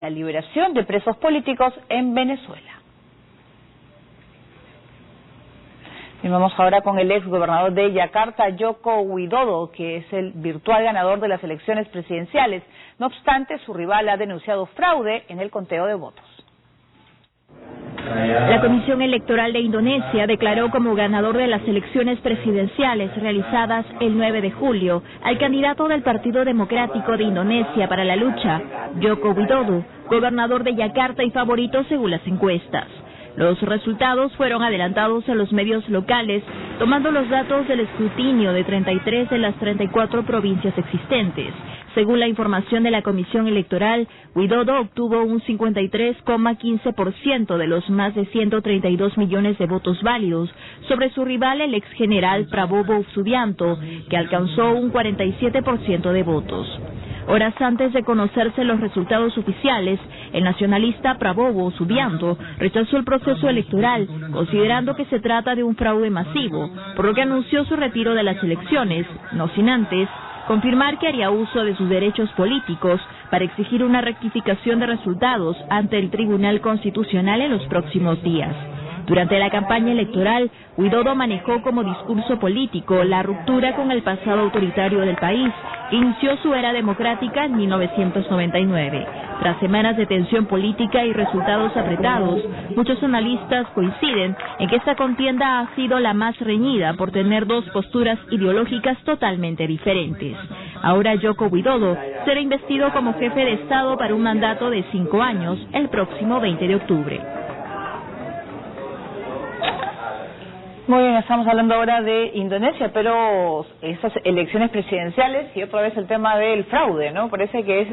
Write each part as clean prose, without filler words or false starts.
La liberación de presos políticos en Venezuela. Y vamos ahora con el ex gobernador de Yakarta, Joko Widodo, que es el virtual ganador de las elecciones presidenciales. No obstante, su rival ha denunciado fraude en el conteo de votos. La Comisión Electoral de Indonesia declaró como ganador de las elecciones presidenciales realizadas el 9 de julio al candidato del Partido Democrático de Indonesia para la lucha, Joko Widodo, gobernador de Yakarta y favorito según las encuestas. Los resultados fueron adelantados a los medios locales, tomando los datos del escrutinio de 33 de las 34 provincias existentes. Según la información de la Comisión Electoral, Widodo obtuvo un 53,15% de los más de 132 millones de votos válidos sobre su rival, el ex general Prabowo Subianto, que alcanzó un 47% de votos. Horas antes de conocerse los resultados oficiales, el nacionalista Prabowo Subianto rechazó el proceso electoral, considerando que se trata de un fraude masivo, por lo que anunció su retiro de las elecciones, no sin antes confirmar que haría uso de sus derechos políticos para exigir una rectificación de resultados ante el Tribunal Constitucional en los próximos días. Durante la campaña electoral, Widodo manejó como discurso político la ruptura con el pasado autoritario del país, que inició su era democrática en 1999. Tras semanas de tensión política y resultados apretados, muchos analistas coinciden en que esta contienda ha sido la más reñida por tener dos posturas ideológicas totalmente diferentes. Ahora Joko Widodo será investido como jefe de Estado para un mandato de 5 años el próximo 20 de octubre. Muy bien, estamos hablando ahora de Indonesia, pero esas elecciones presidenciales y otra vez el tema del fraude, ¿no? Parece que es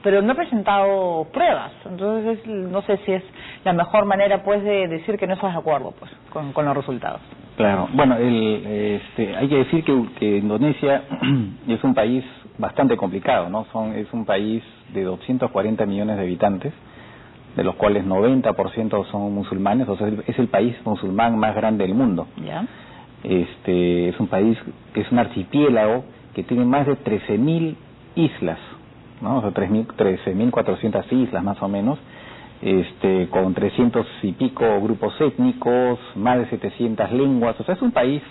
pero no ha presentado pruebas, entonces no sé si es la mejor manera pues de decir que no estás de acuerdo pues con los resultados. Claro, bueno, hay que decir que Indonesia es un país bastante complicado, ¿no? Es un país de 240 millones de habitantes, de los cuales 90% son musulmanes, o sea, es el país musulmán más grande del mundo. ¿Ya? Es un país que es un archipiélago que tiene más de 13.000 islas, ¿no? O sea, 13.400 islas más o menos, con 300 y pico grupos étnicos, más de 700 lenguas, o sea, es un país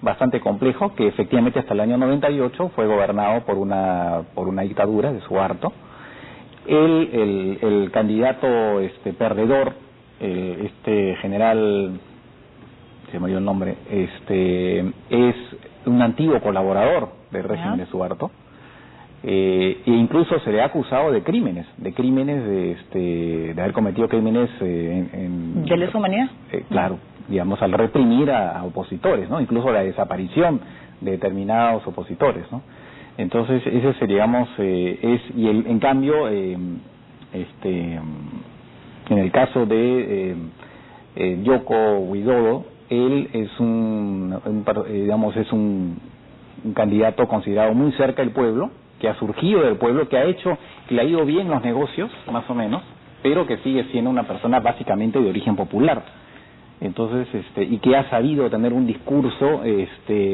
bastante complejo que efectivamente hasta el año 98 fue gobernado por una dictadura de Suharto. El candidato perdedor, general, se me olvidó el nombre, es un antiguo colaborador del régimen de Suharto, e incluso se le ha acusado de crímenes de haber cometido crímenes ¿de lesa humanidad? Claro, digamos, al reprimir a opositores, ¿no? Incluso la desaparición de determinados opositores, ¿no? Entonces ese sería, digamos, en cambio en el caso de Joko Widodo, él es un candidato considerado muy cerca del pueblo, que ha surgido del pueblo, que le ha ido bien los negocios, más o menos, pero que sigue siendo una persona básicamente de origen popular. Entonces, y que ha sabido tener un discurso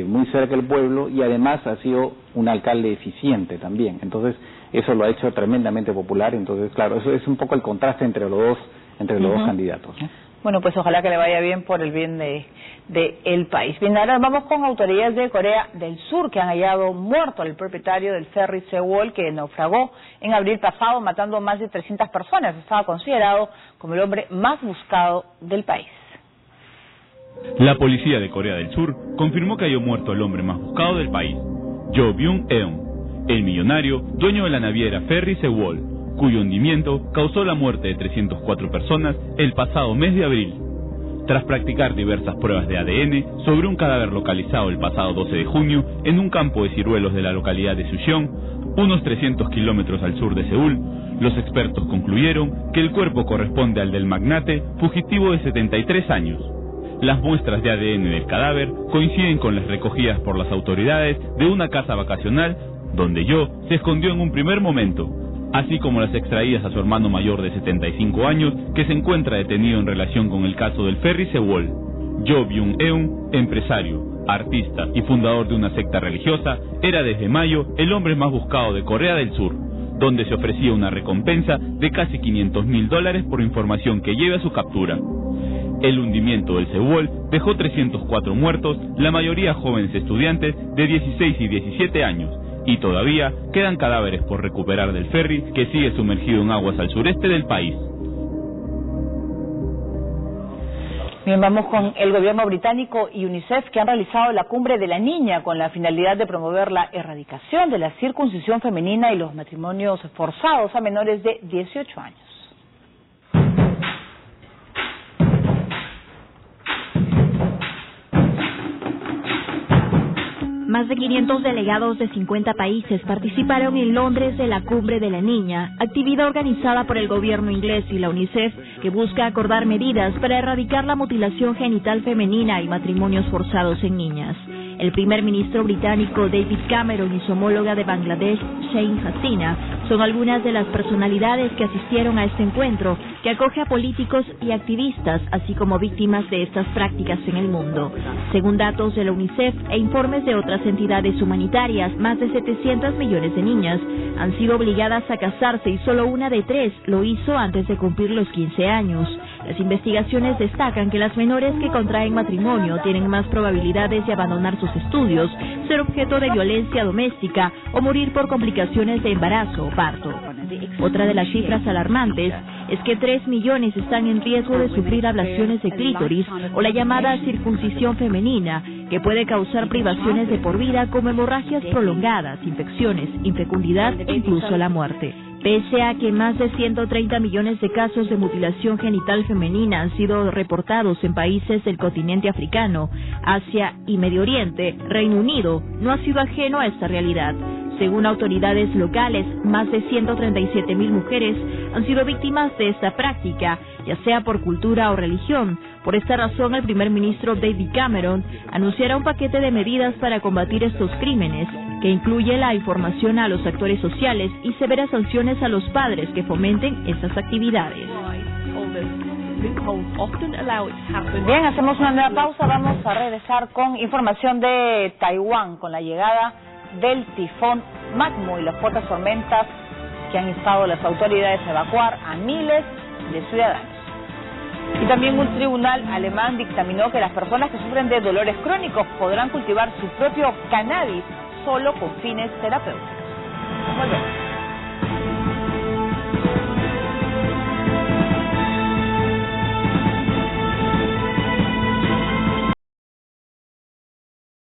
muy cerca del pueblo, y además ha sido un alcalde eficiente también. Entonces, eso lo ha hecho tremendamente popular. Entonces, claro, eso es un poco el contraste entre los dos candidatos, ¿no? Bueno, pues ojalá que le vaya bien por el bien de el país. Bien, ahora vamos con autoridades de Corea del Sur que han hallado muerto al propietario del ferry Sewol, que naufragó en abril pasado matando a más de 300 personas. Estaba considerado como el hombre más buscado del país. La policía de Corea del Sur confirmó que halló muerto al hombre más buscado del país, Jo Byung-eun, el millonario dueño de la naviera Ferry Sewol, cuyo hundimiento causó la muerte de 304 personas el pasado mes de abril. Tras practicar diversas pruebas de ADN sobre un cadáver localizado el pasado 12 de junio en un campo de ciruelos de la localidad de Sucheon, unos 300 kilómetros al sur de Seúl, los expertos concluyeron que el cuerpo corresponde al del magnate fugitivo de 73 años. Las muestras de ADN del cadáver coinciden con las recogidas por las autoridades de una casa vacacional donde Jo se escondió en un primer momento, así como las extraídas a su hermano mayor de 75 años que se encuentra detenido en relación con el caso del ferry Sewol. Jo Byung-eun, empresario, artista y fundador de una secta religiosa, era desde mayo el hombre más buscado de Corea del Sur. donde se ofrecía una recompensa de casi $500.000 por información que lleve a su captura. El hundimiento del Sewol dejó 304 muertos, la mayoría jóvenes estudiantes de 16 y 17 años, y todavía quedan cadáveres por recuperar del ferry que sigue sumergido en aguas al sureste del país. Bien, vamos con el gobierno británico y UNICEF, que han realizado la Cumbre de la Niña con la finalidad de promover la erradicación de la circuncisión femenina y los matrimonios forzados a menores de 18 años. Más de 500 delegados de 50 países participaron en Londres de la Cumbre de la Niña, actividad organizada por el gobierno inglés y la UNICEF, que busca acordar medidas para erradicar la mutilación genital femenina y matrimonios forzados en niñas. El primer ministro británico David Cameron y su homóloga de Bangladesh, Sheikh Hasina, son algunas de las personalidades que asistieron a este encuentro, que acoge a políticos y activistas, así como víctimas de estas prácticas en el mundo. Según datos de la UNICEF e informes de otras entidades humanitarias, más de 700 millones de niñas han sido obligadas a casarse y solo una de 3 lo hizo antes de cumplir los 15 años. Las investigaciones destacan que las menores que contraen matrimonio tienen más probabilidades de abandonar sus estudios, ser objeto de violencia doméstica o morir por complicaciones de embarazo o parto. Otra de las cifras alarmantes es que 3 millones están en riesgo de sufrir ablaciones de clítoris o la llamada circuncisión femenina, que puede causar privaciones de por vida como hemorragias prolongadas, infecciones, infecundidad e incluso la muerte. Pese a que más de 130 millones de casos de mutilación genital femenina han sido reportados en países del continente africano, Asia y Medio Oriente, Reino Unido no ha sido ajeno a esta realidad. Según autoridades locales, más de 137.000 mujeres han sido víctimas de esta práctica, ya sea por cultura o religión. Por esta razón, el primer ministro David Cameron anunciará un paquete de medidas para combatir estos crímenes, que incluye la información a los actores sociales y severas sanciones a los padres que fomenten estas actividades. Bien, hacemos una nueva pausa, vamos a regresar con información de Taiwán, con la llegada del tifón Magmo y las fuertes tormentas que han instado las autoridades a evacuar a miles de ciudadanos. Y también un tribunal alemán dictaminó que las personas que sufren de dolores crónicos podrán cultivar su propio cannabis solo con fines terapéuticos. Volvemos.